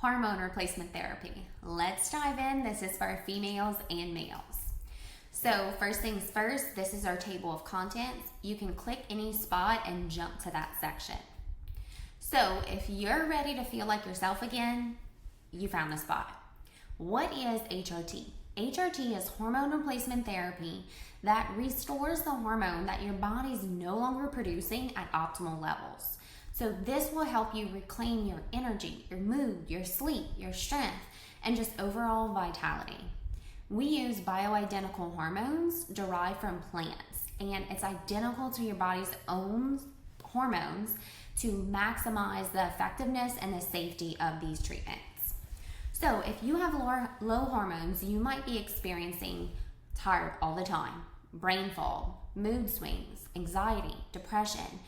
Hormone replacement therapy. Let's dive in. This is for females and males. So first things first, this is our table of contents. You can click any spot and jump to that section. So if you're ready to feel like yourself again, you found the spot. What is HRT? HRT is hormone replacement therapy that restores the hormone that your body's no longer producing at optimal levels. So this will help you reclaim your energy, your mood, your sleep, your strength, and just overall vitality. We use bioidentical hormones derived from plants, and it's identical to your body's own hormones to maximize the effectiveness and the safety of these treatments. So if you have low hormones, you might be experiencing tired all the time, brain fog, mood swings, anxiety, depression,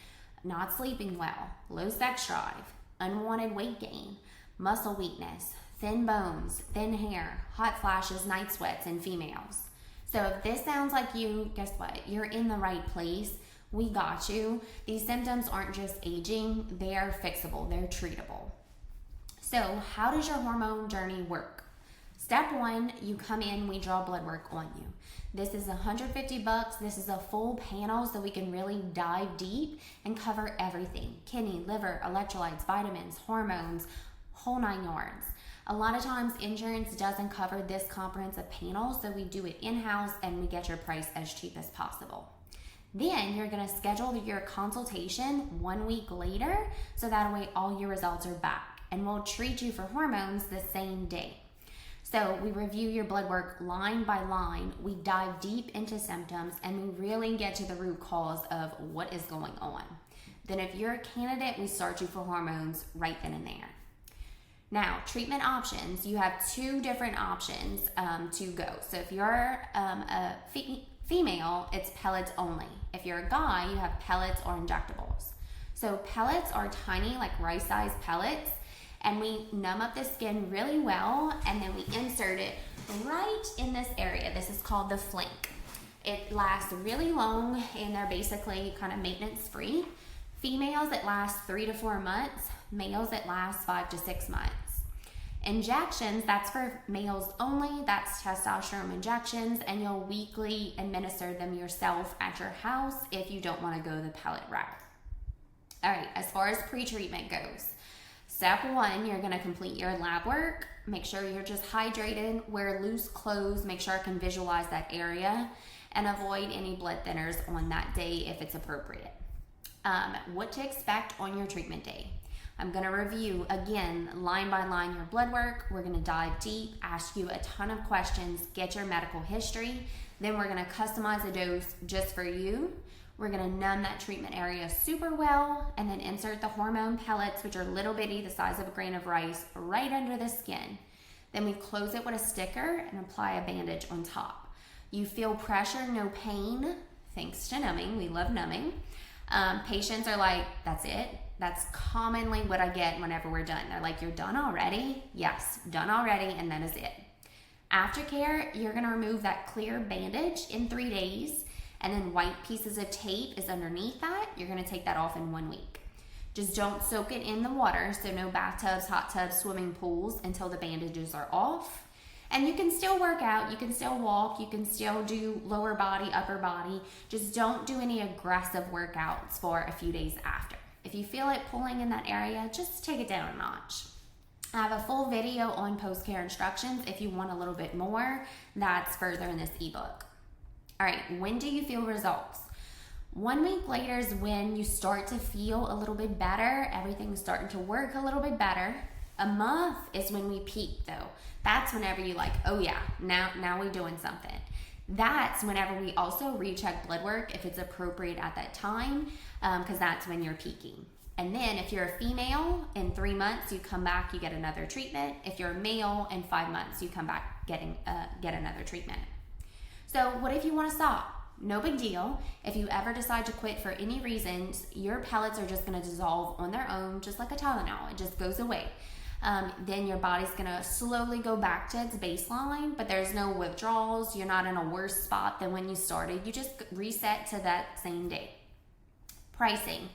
not sleeping well, low sex drive, unwanted weight gain, muscle weakness, thin bones, thin hair, hot flashes, night sweats in females. So if this sounds like you, guess what? You're in the right place. We got you. These symptoms aren't just aging, they're fixable, they're treatable. So how does your hormone journey work? Step one, you come in, we draw blood work on you. This is $150. This is a full panel so we can really dive deep and cover everything. Kidney, liver, electrolytes, vitamins, hormones, whole 9 yards. A lot of times insurance doesn't cover this comprehensive panel, so we do it in-house and we get your price as cheap as possible. Then you're gonna schedule your consultation 1 week later, so that way all your results are back, and we'll treat you for hormones the same day. So we review your blood work line by line, we dive deep into symptoms, and we really get to the root cause of what is going on. Then if you're a candidate, we start you for hormones right then and there. Now, treatment options, you have 2 different options to go. So if you're a female, it's pellets only. If you're a guy, you have pellets or injectables. So pellets are tiny, like rice-sized pellets, and we numb up the skin really well, and then we insert it right in this area. This is called the flank. It lasts really long, and they're basically kind of maintenance-free. Females, it lasts 3 to 4 months. Males, it lasts 5 to 6 months. Injections, that's for males only. That's testosterone injections, and you'll weekly administer them yourself at your house if you don't want to go the pellet route. All right, as far as pre-treatment goes, step 1, you're going to complete your lab work. Make sure you're just hydrated, wear loose clothes, make sure I can visualize that area, and avoid any blood thinners on that day if it's appropriate. What to expect on your treatment day. I'm going to review, again, line by line your blood work. We're going to dive deep, ask you a ton of questions, get your medical history. Then we're going to customize a dose just for you. We're going to numb that treatment area super well, and then insert the hormone pellets, which are little bitty, the size of a grain of rice, right under the skin. Then we close it with a sticker and apply a bandage on top. You feel pressure, no pain, thanks to numbing. We love numbing. Patients are like, that's it. That's commonly what I get whenever we're done. They're like, you're done already? Yes, done already, and that is it. Aftercare, you're gonna remove that clear bandage in 3 days, and then white pieces of tape is underneath that. You're gonna take that off in 1 week. Just don't soak it in the water, so no bathtubs, hot tubs, swimming pools until the bandages are off. And you can still work out, you can still walk, you can still do lower body, upper body. Just don't do any aggressive workouts for a few days after. If you feel it pulling in that area, just take it down a notch. I have a full video on post-care instructions if you want a little bit more. That's further in this ebook. All right, when do you feel results? 1 week later is when you start to feel a little bit better. Everything's starting to work a little bit better. A month is when we peak though. That's whenever you like, oh yeah, now we're doing something. That's whenever we also recheck blood work if it's appropriate at that time, because that's when you're peaking. And then if you're a female, in 3 months, you come back, you get another treatment. If you're a male, in 5 months, you come back, get another treatment. So what if you want to stop? No big deal. If you ever decide to quit for any reason, your pellets are just going to dissolve on their own, just like a Tylenol. It just goes away. Then your body's gonna slowly go back to its baseline, but there's no withdrawals. You're not in a worse spot than when you started. You just reset to that same day. Pricing.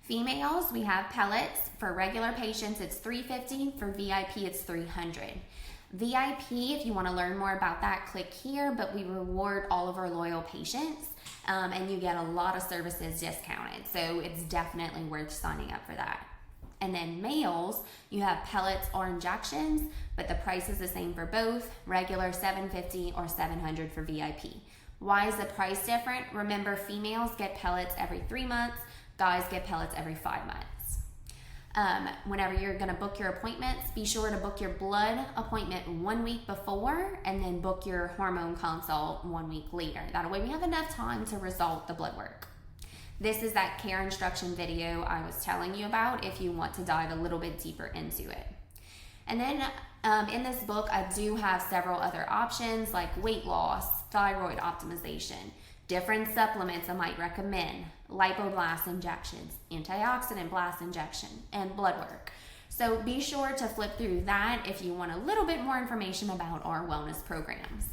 Females, we have pellets. For regular patients, it's $350. For VIP, it's $300. VIP, if you want to learn more about that, click here, but we reward all of our loyal patients, and you get a lot of services discounted, so it's definitely worth signing up for that. And then males, you have pellets or injections, but the price is the same for both, regular $750 or $700 for VIP. Why is the price different? Remember, females get pellets every 3 months, guys get pellets every 5 months. Whenever you're going to book your appointments, be sure to book your blood appointment 1 week before and then book your hormone consult 1 week later. That way we have enough time to result the blood work. This is that care instruction video I was telling you about if you want to dive a little bit deeper into it. And then in this book, I do have several other options like weight loss, thyroid optimization, different supplements I might recommend, lipoblast injections, antioxidant blast injection, and blood work. So be sure to flip through that if you want a little bit more information about our wellness programs.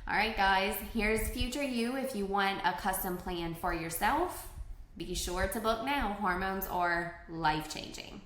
All right, guys, here's future you if you want a custom plan for yourself. Be sure to book now. Hormones are life-changing.